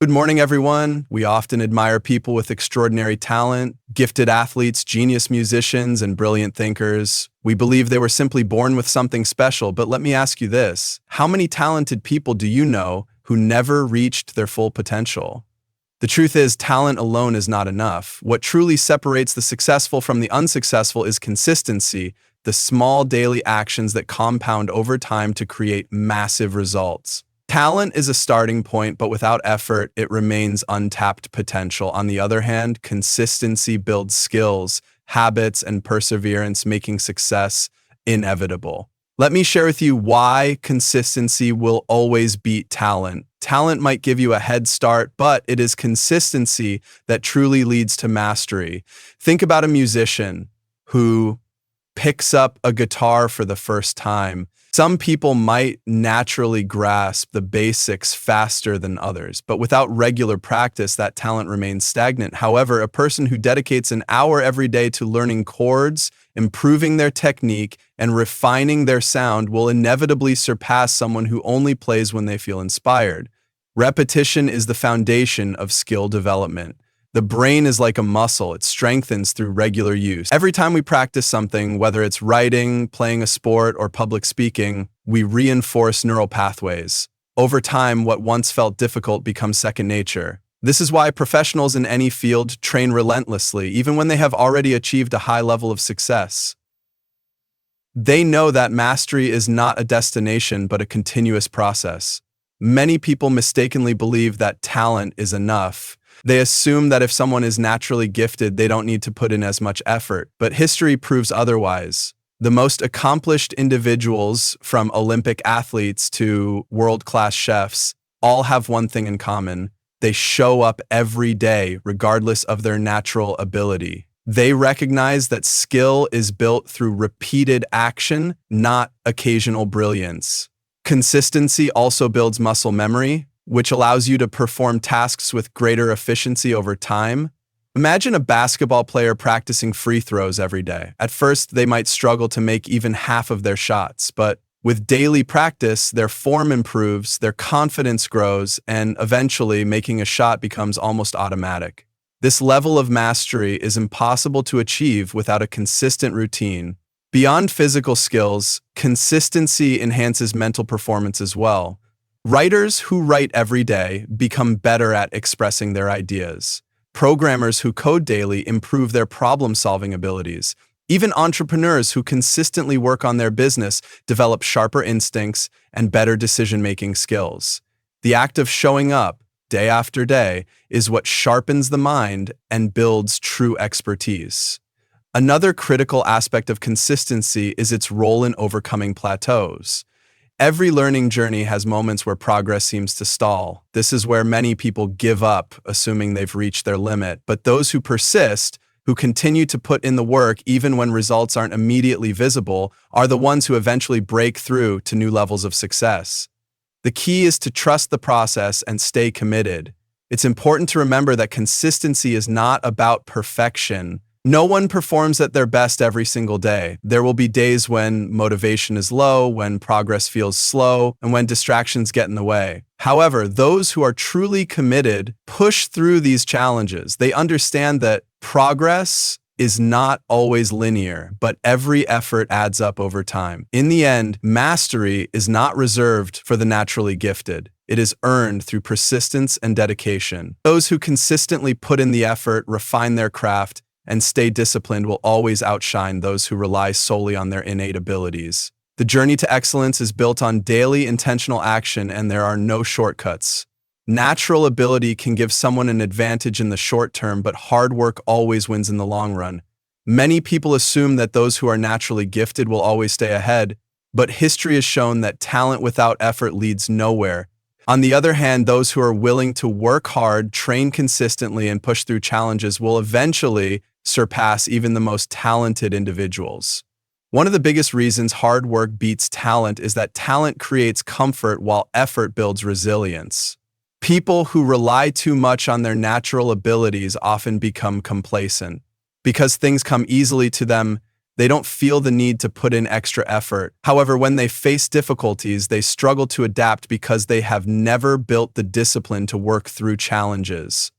Good morning, everyone. We often admire people with extraordinary talent, gifted athletes, genius musicians, and brilliant thinkers. We believe they were simply born with something special, but let me ask you this. How many talented people do you know who never reached their full potential? The truth is, talent alone is not enough. What truly separates the successful from the unsuccessful is consistency, the small daily actions that compound over time to create massive results. Talent is a starting point, but without effort, it remains untapped potential. On the other hand, consistency builds skills, habits, and perseverance, making success inevitable. Let me share with you why consistency will always beat talent. Talent might give you a head start, but it is consistency that truly leads to mastery. Think about a musician who picks up a guitar for the first time. Some people might naturally grasp the basics faster than others, but without regular practice, that talent remains stagnant. However, a person who dedicates an hour every day to learning chords, improving their technique, and refining their sound will inevitably surpass someone who only plays when they feel inspired. Repetition is the foundation of skill development. The brain is like a muscle. It strengthens through regular use. Every time we practice something, whether it's writing, playing a sport, or public speaking, we reinforce neural pathways. Over time, what once felt difficult becomes second nature. This is why professionals in any field train relentlessly, even when they have already achieved a high level of success. They know that mastery is not a destination, but a continuous process. Many people mistakenly believe that talent is enough. They assume that if someone is naturally gifted, they don't need to put in as much effort, but history proves otherwise. The most accomplished individuals, from Olympic athletes to world-class chefs, all have one thing in common. They show up every day, regardless of their natural ability. They recognize that skill is built through repeated action, not occasional brilliance. Consistency also builds muscle memory, which allows you to perform tasks with greater efficiency over time. Imagine a basketball player practicing free throws every day. At first, they might struggle to make even half of their shots, but with daily practice, their form improves, their confidence grows, and eventually making a shot becomes almost automatic. This level of mastery is impossible to achieve without a consistent routine. Beyond physical skills, consistency enhances mental performance as well. Writers who write every day become better at expressing their ideas. Programmers who code daily improve their problem-solving abilities. Even entrepreneurs who consistently work on their business develop sharper instincts and better decision-making skills. The act of showing up day after day is what sharpens the mind and builds true expertise. Another critical aspect of consistency is its role in overcoming plateaus. Every learning journey has moments where progress seems to stall. This is where many people give up, assuming they've reached their limit. But those who persist, who continue to put in the work even when results aren't immediately visible, are the ones who eventually break through to new levels of success. The key is to trust the process and stay committed. It's important to remember that consistency is not about perfection. No one performs at their best every single day. There will be days when motivation is low, when progress feels slow, and when distractions get in the way. However, those who are truly committed push through these challenges. They understand that progress is not always linear, but every effort adds up over time. In the end, mastery is not reserved for the naturally gifted. It is earned through persistence and dedication. Those who consistently put in the effort, refine their craft, and stay disciplined will always outshine those who rely solely on their innate abilities. The journey to excellence is built on daily intentional action, and there are no shortcuts. Natural ability can give someone an advantage in the short term, but hard work always wins in the long run. Many people assume that those who are naturally gifted will always stay ahead, but history has shown that talent without effort leads nowhere. On the other hand, those who are willing to work hard, train consistently, and push through challenges will eventually surpass even the most talented individuals. One of the biggest reasons hard work beats talent is that talent creates comfort while effort builds resilience. People who rely too much on their natural abilities often become complacent. Because things come easily to them, They don't feel the need to put in extra effort. However, when they face difficulties, they struggle to adapt because they have never built the discipline to work through challenges.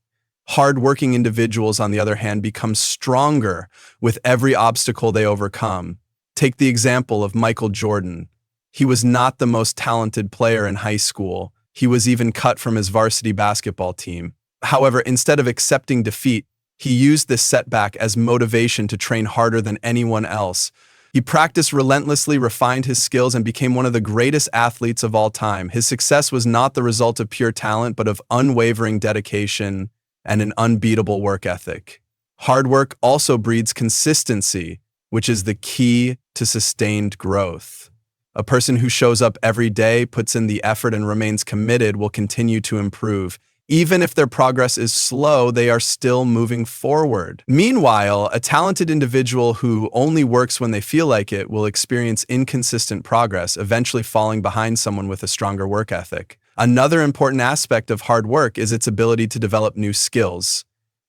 Hard-working individuals, on the other hand, become stronger with every obstacle they overcome. Take the example of Michael Jordan. He was not the most talented player in high school. He was even cut from his varsity basketball team. However, instead of accepting defeat, he used this setback as motivation to train harder than anyone else. He practiced relentlessly, refined his skills, and became one of the greatest athletes of all time. His success was not the result of pure talent, but of unwavering dedication and an unbeatable work ethic. Hard work also breeds consistency, which is the key to sustained growth. A person who shows up every day, puts in the effort, and remains committed will continue to improve. Even if their progress is slow, they are still moving forward. Meanwhile, a talented individual who only works when they feel like it will experience inconsistent progress, eventually falling behind someone with a stronger work ethic. Another important aspect of hard work is its ability to develop new skills.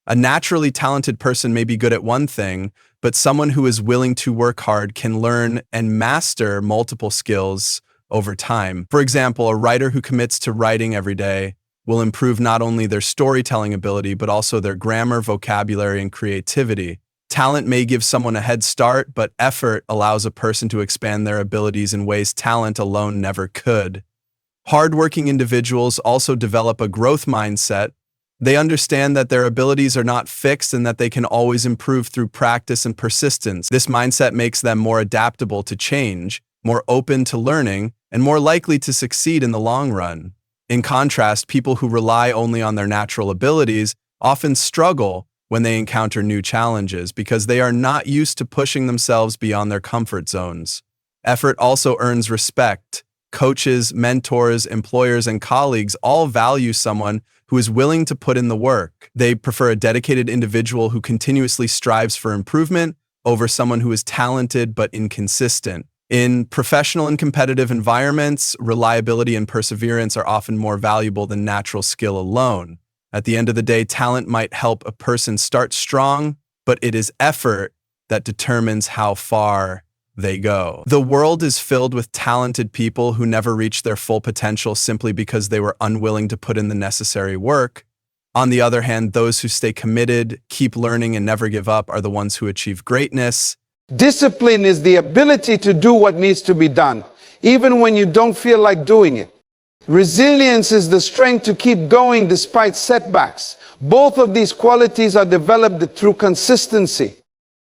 A naturally talented person may be good at one thing, but someone who is willing to work hard can learn and master multiple skills over time. For example, a writer who commits to writing every day will improve not only their storytelling ability, but also their grammar, vocabulary, and creativity. Talent may give someone a head start, but effort allows a person to expand their abilities in ways talent alone never could. Hardworking individuals also develop a growth mindset. They understand that their abilities are not fixed and that they can always improve through practice and persistence. This mindset makes them more adaptable to change, more open to learning, and more likely to succeed in the long run. In contrast, people who rely only on their natural abilities often struggle when they encounter new challenges because they are not used to pushing themselves beyond their comfort zones. Effort also earns respect. Coaches, mentors, employers, and colleagues all value someone who is willing to put in the work. They prefer a dedicated individual who continuously strives for improvement over someone who is talented but inconsistent. In professional and competitive environments, reliability and perseverance are often more valuable than natural skill alone. At the end of the day, talent might help a person start strong, but it is effort that determines how far they go. The world is filled with talented people who never reach their full potential simply because they were unwilling to put in the necessary work. On the other hand, those who stay committed, keep learning, and never give up are the ones who achieve greatness. Discipline is the ability to do what needs to be done, even when you don't feel like doing it. Resilience is the strength to keep going despite setbacks. Both of these qualities are developed through consistency.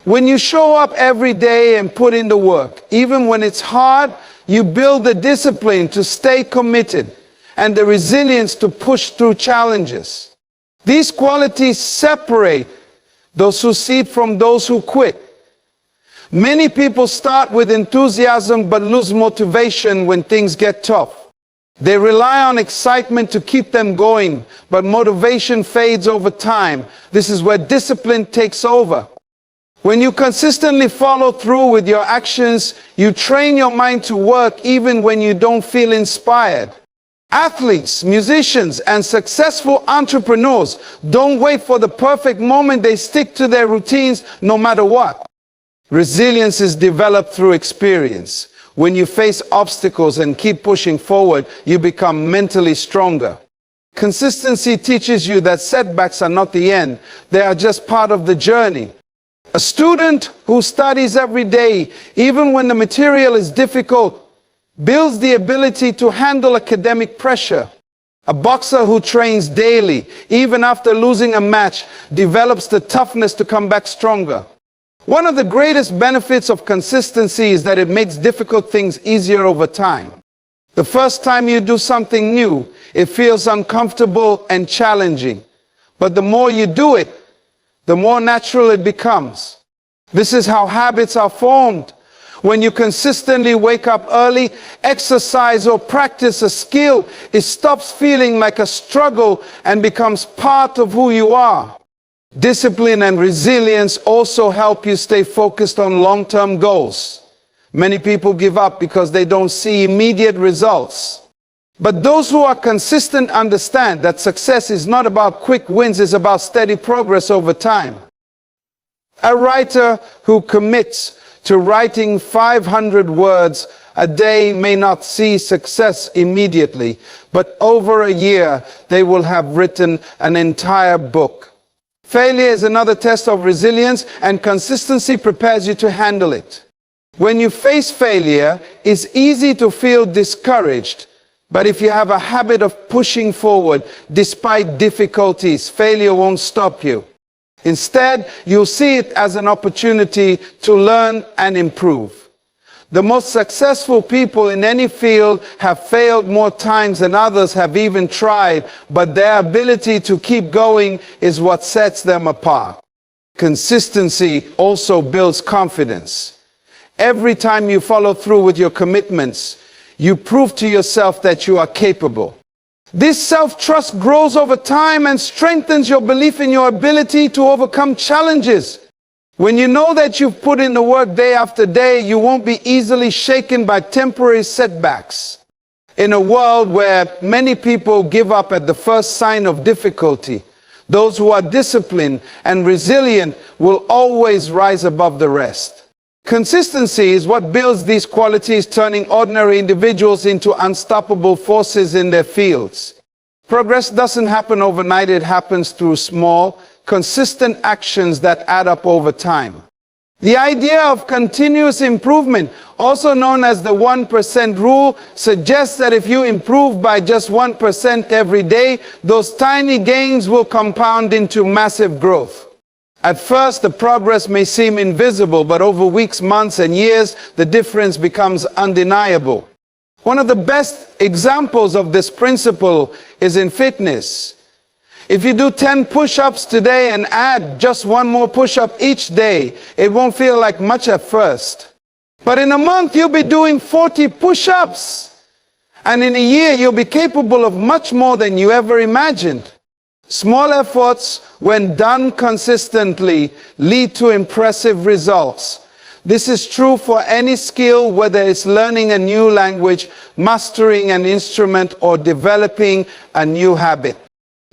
When you show up every day and put in the work, even when it's hard, you build the discipline to stay committed and the resilience to push through challenges. These qualities separate those who succeed from those who quit. Many people start with enthusiasm but lose motivation when things get tough. They rely on excitement to keep them going, but motivation fades over time. This is where discipline takes over. When you consistently follow through with your actions, you train your mind to work even when you don't feel inspired. Athletes, musicians, and successful entrepreneurs don't wait for the perfect moment. They stick to their routines no matter what. Resilience is developed through experience. When you face obstacles and keep pushing forward, you become mentally stronger. Consistency teaches you that setbacks are not the end. They are just part of the journey. A student who studies every day, even when the material is difficult, builds the ability to handle academic pressure. A boxer who trains daily, even after losing a match, develops the toughness to come back stronger. One of the greatest benefits of consistency is that it makes difficult things easier over time. The first time you do something new, it feels uncomfortable and challenging. But the more you do it, the more natural it becomes. This is how habits are formed. When you consistently wake up early, exercise, or practice a skill, it stops feeling like a struggle and becomes part of who you are. Discipline and resilience also help you stay focused on long-term goals. Many people give up because they don't see immediate results. But those who are consistent understand that success is not about quick wins, it's about steady progress over time. A writer who commits to writing 500 words a day may not see success immediately, but over a year, they will have written an entire book. Failure is another test of resilience, and consistency prepares you to handle it. When you face failure, it's easy to feel discouraged, but if you have a habit of pushing forward despite difficulties, failure won't stop you. Instead, you'll see it as an opportunity to learn and improve. The most successful people in any field have failed more times than others have even tried, but their ability to keep going is what sets them apart. Consistency also builds confidence. Every time you follow through with your commitments, you prove to yourself that you are capable. This self-trust grows over time and strengthens your belief in your ability to overcome challenges. When you know that you've put in the work day after day, you won't be easily shaken by temporary setbacks. In a world where many people give up at the first sign of difficulty, those who are disciplined and resilient will always rise above the rest. Consistency is what builds these qualities, turning ordinary individuals into unstoppable forces in their fields. Progress doesn't happen overnight, it happens through small, consistent actions that add up over time. The idea of continuous improvement, also known as the 1% rule, suggests that if you improve by just 1% every day, those tiny gains will compound into massive growth. At first, the progress may seem invisible, but over weeks, months, and years, the difference becomes undeniable. One of the best examples of this principle is in fitness. If you do 10 push-ups today and add just one more push-up each day, it won't feel like much at first. But in a month, you'll be doing 40 push-ups. And in a year, you'll be capable of much more than you ever imagined. Small efforts, when done consistently, lead to impressive results. This is true for any skill, whether it's learning a new language, mastering an instrument, or developing a new habit.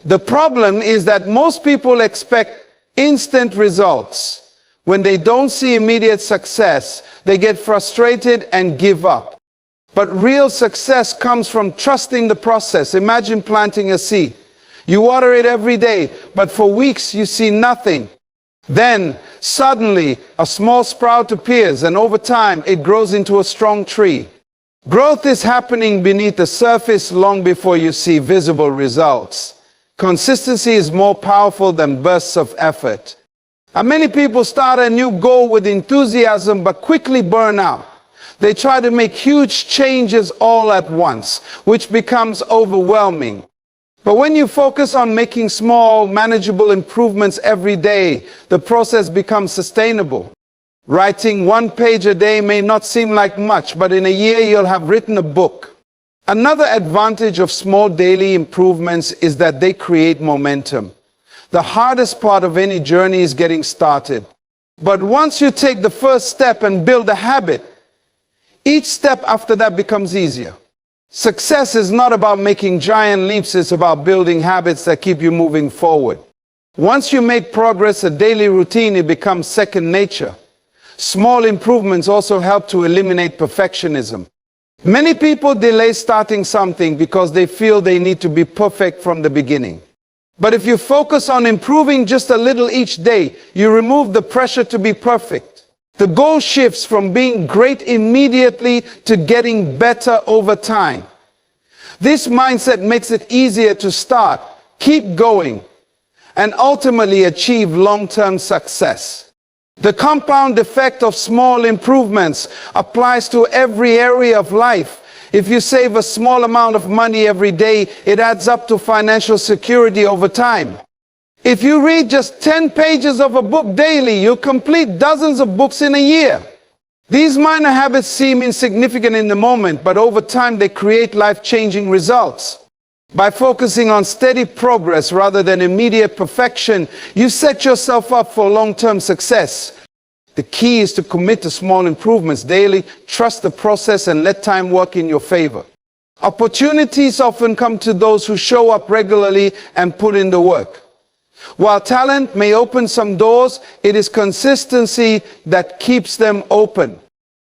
The problem is that most people expect instant results. When they don't see immediate success, they get frustrated and give up. But real success comes from trusting the process. Imagine planting a seed. You water it every day, but for weeks you see nothing. Then, suddenly, a small sprout appears, and over time, it grows into a strong tree. Growth is happening beneath the surface long before you see visible results. Consistency is more powerful than bursts of effort. And many people start a new goal with enthusiasm, but quickly burn out. They try to make huge changes all at once, which becomes overwhelming. But when you focus on making small, manageable improvements every day, the process becomes sustainable. Writing 1 page a day may not seem like much, but in a year you'll have written a book. Another advantage of small daily improvements is that they create momentum. The hardest part of any journey is getting started. But once you take the first step and build a habit, each step after that becomes easier. Success is not about making giant leaps, it's about building habits that keep you moving forward. Once you make progress a daily routine, it becomes second nature. Small improvements also help to eliminate perfectionism. Many people delay starting something because they feel they need to be perfect from the beginning. But if you focus on improving just a little each day, you remove the pressure to be perfect. The goal shifts from being great immediately to getting better over time. This mindset makes it easier to start, keep going, and ultimately achieve long-term success. The compound effect of small improvements applies to every area of life. If you save a small amount of money every day, it adds up to financial security over time. If you read just 10 pages of a book daily, you'll complete dozens of books in a year. These minor habits seem insignificant in the moment, but over time they create life-changing results. By focusing on steady progress rather than immediate perfection, you set yourself up for long-term success. The key is to commit to small improvements daily, trust the process, and let time work in your favor. Opportunities often come to those who show up regularly and put in the work. While talent may open some doors, it is consistency that keeps them open.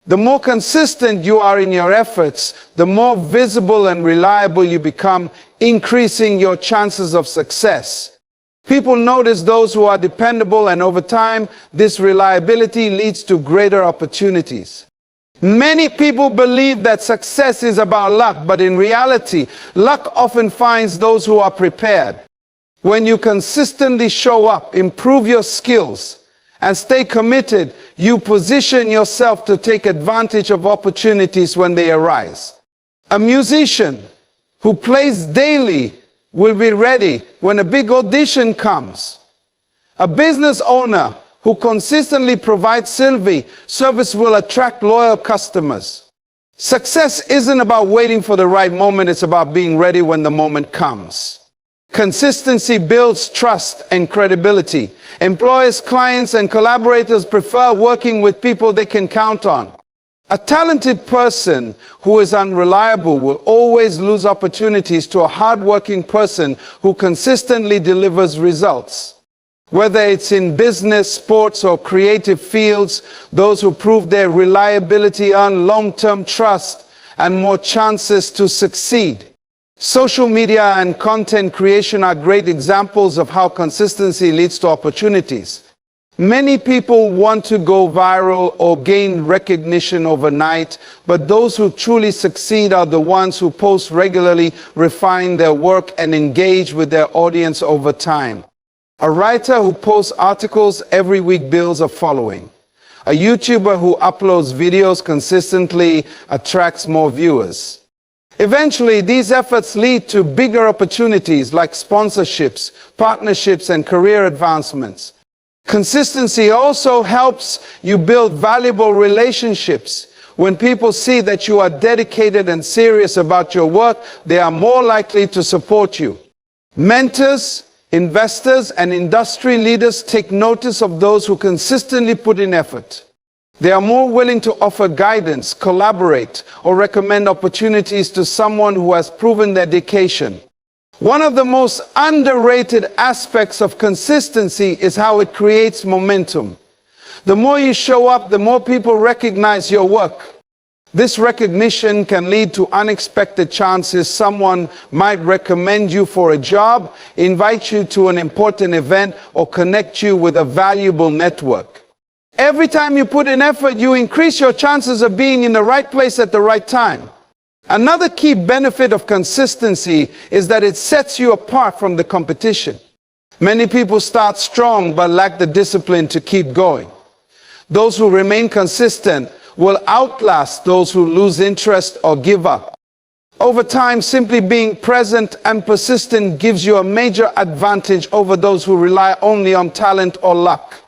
The more consistent you are in your efforts, the more visible and reliable you become, increasing your chances of success. People notice those who are dependable, and over time, this reliability leads to greater opportunities. Many people believe that success is about luck, but in reality, luck often finds those who are prepared. When you consistently show up, improve your skills, and stay committed, you position yourself to take advantage of opportunities when they arise. A musician who plays daily will be ready when a big audition comes. A business owner who consistently provides service will attract loyal customers. Success isn't about waiting for the right moment, it's about being ready when the moment comes. Consistency builds trust and credibility. Employers, clients, and collaborators prefer working with people they can count on. A talented person who is unreliable will always lose opportunities to a hardworking person who consistently delivers results. Whether it's in business, sports, or creative fields, those who prove their reliability earn long-term trust and more chances to succeed. Social media and content creation are great examples of how consistency leads to opportunities. Many people want to go viral or gain recognition overnight, but those who truly succeed are the ones who post regularly, refine their work, and engage with their audience over time. A writer who posts articles every week builds a following. A YouTuber who uploads videos consistently attracts more viewers. Eventually, these efforts lead to bigger opportunities like sponsorships, partnerships, and career advancements. Consistency also helps you build valuable relationships. When people see that you are dedicated and serious about your work, they are more likely to support you. Mentors, investors, and industry leaders take notice of those who consistently put in effort. They are more willing to offer guidance, collaborate, or recommend opportunities to someone who has proven their dedication. One of the most underrated aspects of consistency is how it creates momentum. The more you show up, the more people recognize your work. This recognition can lead to unexpected chances. Someone might recommend you for a job, invite you to an important event, or connect you with a valuable network. Every time you put in effort, you increase your chances of being in the right place at the right time. Another key benefit of consistency is that it sets you apart from the competition. Many people start strong but lack the discipline to keep going. Those who remain consistent will outlast those who lose interest or give up. Over time, simply being present and persistent gives you a major advantage over those who rely only on talent or luck.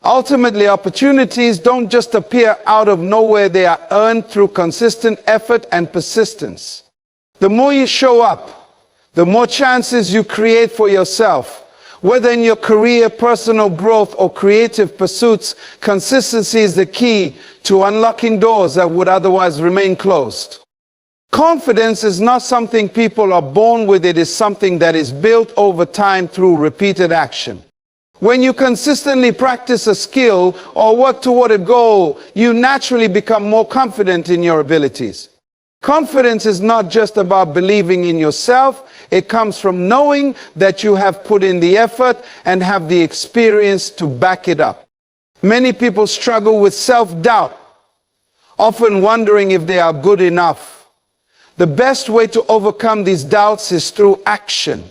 Ultimately, opportunities don't just appear out of nowhere, they are earned through consistent effort and persistence. The more you show up, the more chances you create for yourself. Whether in your career, personal growth, or creative pursuits, consistency is the key to unlocking doors that would otherwise remain closed. Confidence is not something people are born with, it is something that is built over time through repeated action. When you consistently practice a skill or work toward a goal, you naturally become more confident in your abilities. Confidence is not just about believing in yourself, it comes from knowing that you have put in the effort and have the experience to back it up. Many people struggle with self-doubt, often wondering if they are good enough. The best way to overcome these doubts is through action.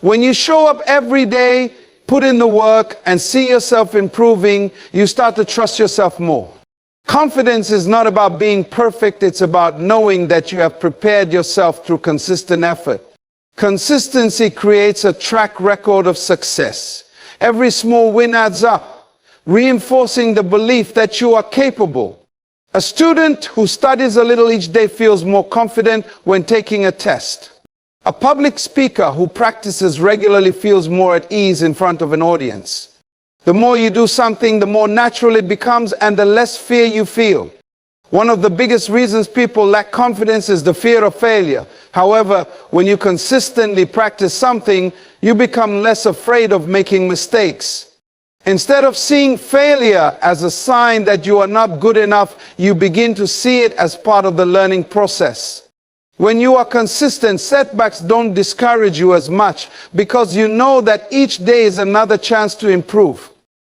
When you show up every day, put in the work, and see yourself improving, you start to trust yourself more. Confidence is not about being perfect, it's about knowing that you have prepared yourself through consistent effort. Consistency creates a track record of success. Every small win adds up, reinforcing the belief that you are capable. A student who studies a little each day feels more confident when taking a test. A public speaker who practices regularly feels more at ease in front of an audience. The more you do something, the more natural it becomes and the less fear you feel. One of the biggest reasons people lack confidence is the fear of failure. However, when you consistently practice something, You become less afraid of making mistakes. Instead of seeing failure as a sign that you are not good enough, you begin to see it as part of the learning process. When you are consistent, setbacks don't discourage you as much because you know that each day is another chance to improve.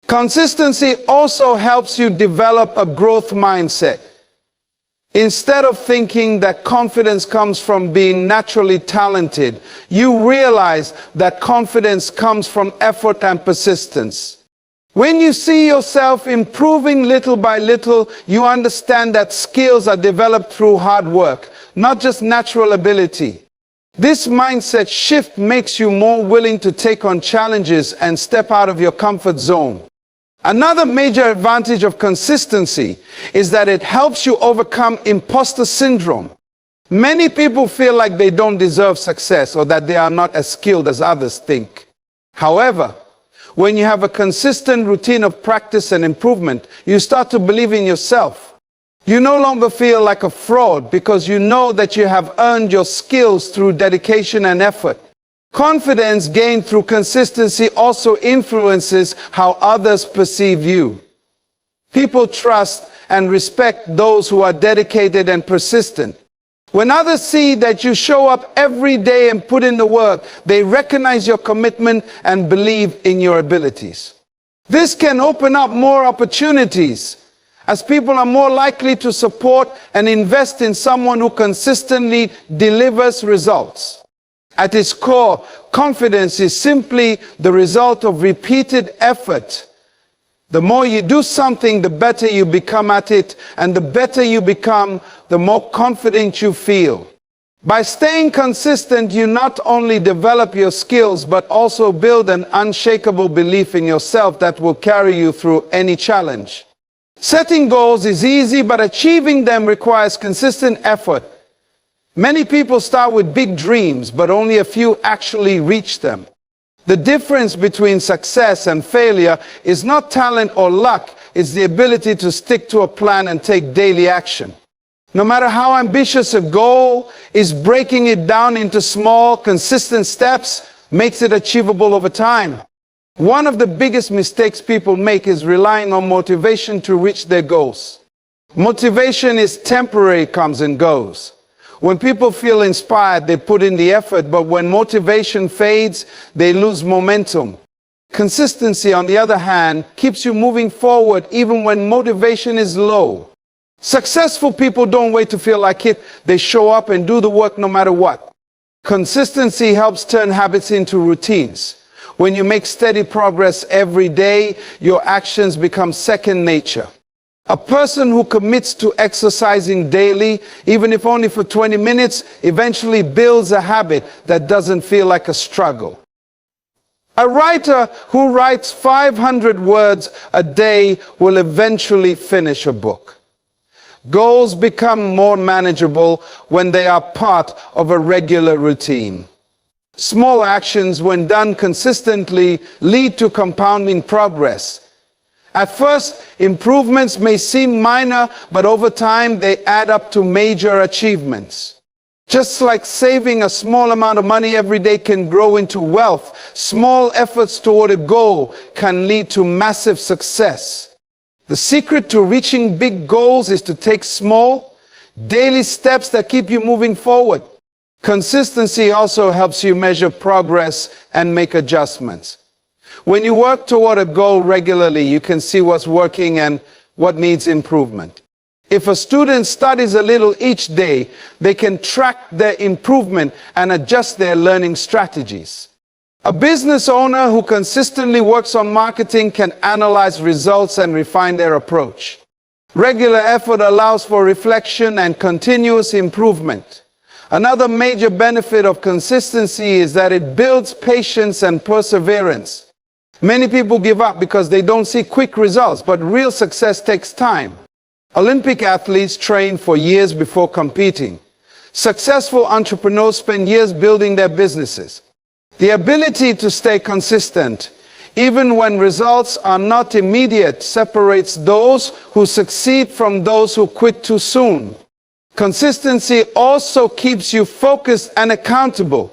Consistency also helps you develop a growth mindset. Instead of thinking that confidence comes from being naturally talented, you realize that confidence comes from effort and persistence. When you see yourself improving little by little, you understand that skills are developed through hard work, not just natural ability. This mindset shift makes you more willing to take on challenges and step out of your comfort zone. Another major advantage of consistency is that it helps you overcome imposter syndrome. Many people feel like they don't deserve success or that they are not as skilled as others think. However, when you have a consistent routine of practice and improvement, you start to believe in yourself. You no longer feel like a fraud because you know that you have earned your skills through dedication and effort. Confidence gained through consistency also influences how others perceive you. People trust and respect those who are dedicated and persistent. When others see that you show up every day and put in the work, they recognize your commitment and believe in your abilities. This can open up more opportunities, as people are more likely to support and invest in someone who consistently delivers results. At its core, confidence is simply the result of repeated effort. The more you do something, the better you become at it, and the better you become, the more confident you feel. By staying consistent, you not only develop your skills, but also build an unshakable belief in yourself that will carry you through any challenge. Setting goals is easy, but achieving them requires consistent effort. Many people start with big dreams, but only a few actually reach them. The difference between success and failure is not talent or luck, it's the ability to stick to a plan and take daily action. No matter how ambitious a goal is, breaking it down into small, consistent steps makes it achievable over time. One of the biggest mistakes people make is relying on motivation to reach their goals. Motivation is temporary, comes and goes. When people feel inspired, they put in the effort, but when motivation fades, they lose momentum. Consistency, on the other hand, keeps you moving forward even when motivation is low. Successful people don't wait to feel like it. They show up and do the work no matter what. Consistency helps turn habits into routines. When you make steady progress every day, your actions become second nature. A person who commits to exercising daily, even if only for 20 minutes, eventually builds a habit that doesn't feel like a struggle. A writer who writes 500 words a day will eventually finish a book. Goals become more manageable when they are part of a regular routine. Small actions, when done consistently, lead to compounding progress. At first, improvements may seem minor, but over time they add up to major achievements. Just like saving a small amount of money every day can grow into wealth, small efforts toward a goal can lead to massive success. The secret to reaching big goals is to take small, daily steps that keep you moving forward. Consistency also helps you measure progress and make adjustments. When you work toward a goal regularly, you can see what's working and what needs improvement. If a student studies a little each day, they can track their improvement and adjust their learning strategies. A business owner who consistently works on marketing can analyze results and refine their approach. Regular effort allows for reflection and continuous improvement. Another major benefit of consistency is that it builds patience and perseverance. Many people give up because they don't see quick results, but real success takes time. Olympic athletes train for years before competing. Successful entrepreneurs spend years building their businesses. The ability to stay consistent, even when results are not immediate, separates those who succeed from those who quit too soon. Consistency also keeps you focused and accountable.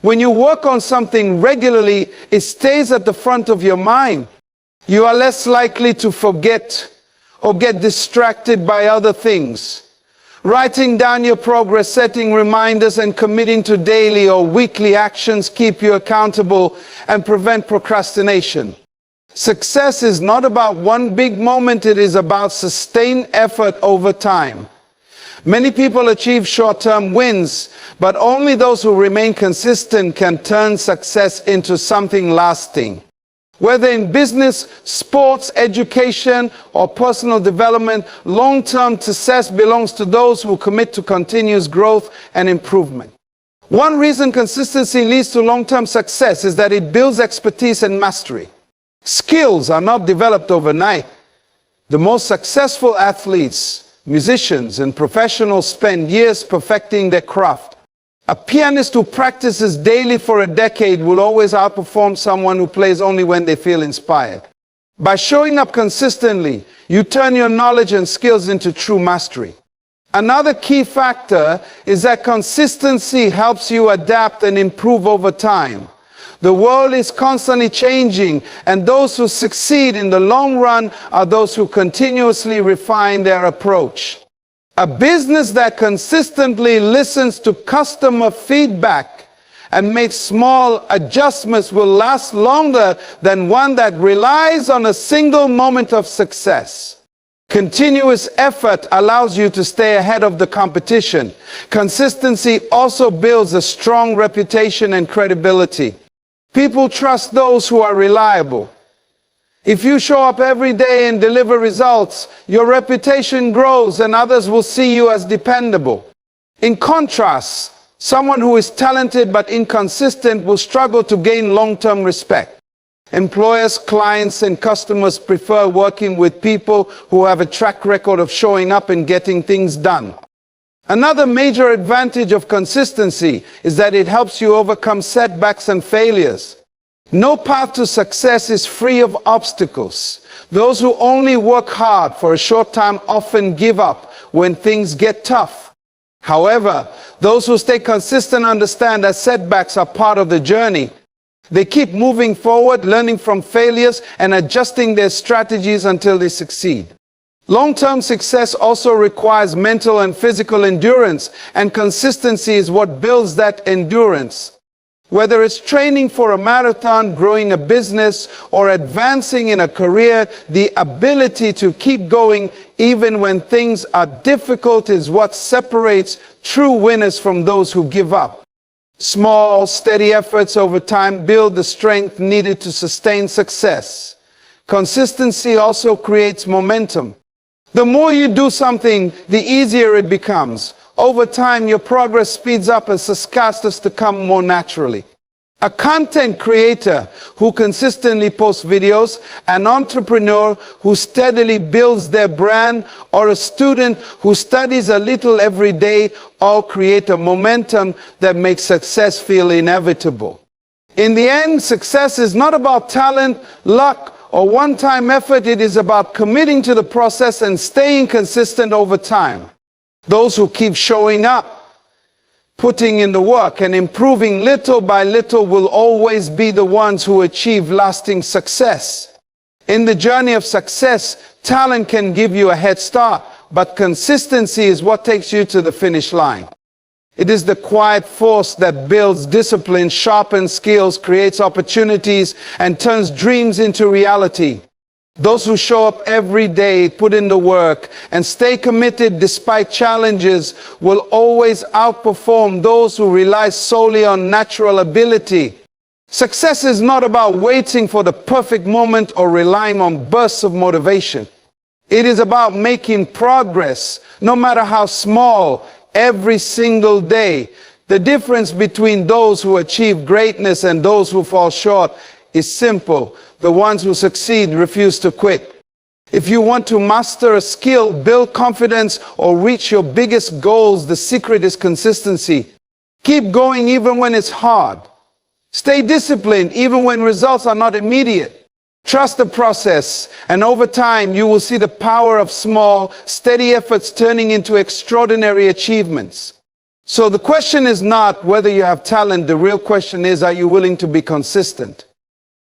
When you work on something regularly, it stays at the front of your mind. You are less likely to forget or get distracted by other things. Writing down your progress, setting reminders, and committing to daily or weekly actions keep you accountable and prevent procrastination. Success is not about one big moment, it is about sustained effort over time. Many people achieve short-term wins, but only those who remain consistent can turn success into something lasting. Whether in business, sports, education, or personal development, long-term success belongs to those who commit to continuous growth and improvement. One reason consistency leads to long-term success is that it builds expertise and mastery. Skills are not developed overnight. The most successful athletes, musicians, and professionals spend years perfecting their craft. A pianist who practices daily for a decade will always outperform someone who plays only when they feel inspired. By showing up consistently, you turn your knowledge and skills into true mastery. Another key factor is that consistency helps you adapt and improve over time. The world is constantly changing, and those who succeed in the long run are those who continuously refine their approach. A business that consistently listens to customer feedback and makes small adjustments will last longer than one that relies on a single moment of success. Continuous effort allows you to stay ahead of the competition. Consistency also builds a strong reputation and credibility. People trust those who are reliable. If you show up every day and deliver results, your reputation grows and others will see you as dependable. In contrast, someone who is talented but inconsistent will struggle to gain long-term respect. Employers, clients, and customers prefer working with people who have a track record of showing up and getting things done. Another major advantage of consistency is that it helps you overcome setbacks and failures. No path to success is free of obstacles. Those who only work hard for a short time often give up when things get tough. However, those who stay consistent understand that setbacks are part of the journey. They keep moving forward, learning from failures, and adjusting their strategies until they succeed. Long-term success also requires mental and physical endurance, and consistency is what builds that endurance. Whether it's training for a marathon, growing a business, or advancing in a career, the ability to keep going even when things are difficult is what separates true winners from those who give up. Small, steady efforts over time build the strength needed to sustain success. Consistency also creates momentum. The more you do something, the easier it becomes. Over time, your progress speeds up and success starts to come more naturally. A content creator who consistently posts videos, an entrepreneur who steadily builds their brand, or a student who studies a little every day all create a momentum that makes success feel inevitable. In the end, success is not about talent, luck, or one-time effort. It is about committing to the process and staying consistent over time. Those who keep showing up, putting in the work, and improving little by little will always be the ones who achieve lasting success. In the journey of success, talent can give you a head start, but consistency is what takes you to the finish line. It is the quiet force that builds discipline, sharpens skills, creates opportunities, and turns dreams into reality. Those who show up every day, put in the work, and stay committed despite challenges will always outperform those who rely solely on natural ability. Success is not about waiting for the perfect moment or relying on bursts of motivation. It is about making progress, no matter how small, every single day. The difference between those who achieve greatness and those who fall short is simple. The ones who succeed refuse to quit. If you want to master a skill, build confidence, or reach your biggest goals, the secret is consistency. Keep going even when it's hard. Stay disciplined even when results are not immediate. Trust the process, and over time you will see the power of small, steady efforts turning into extraordinary achievements. So the question is not whether you have talent. The real question is, are you willing to be consistent?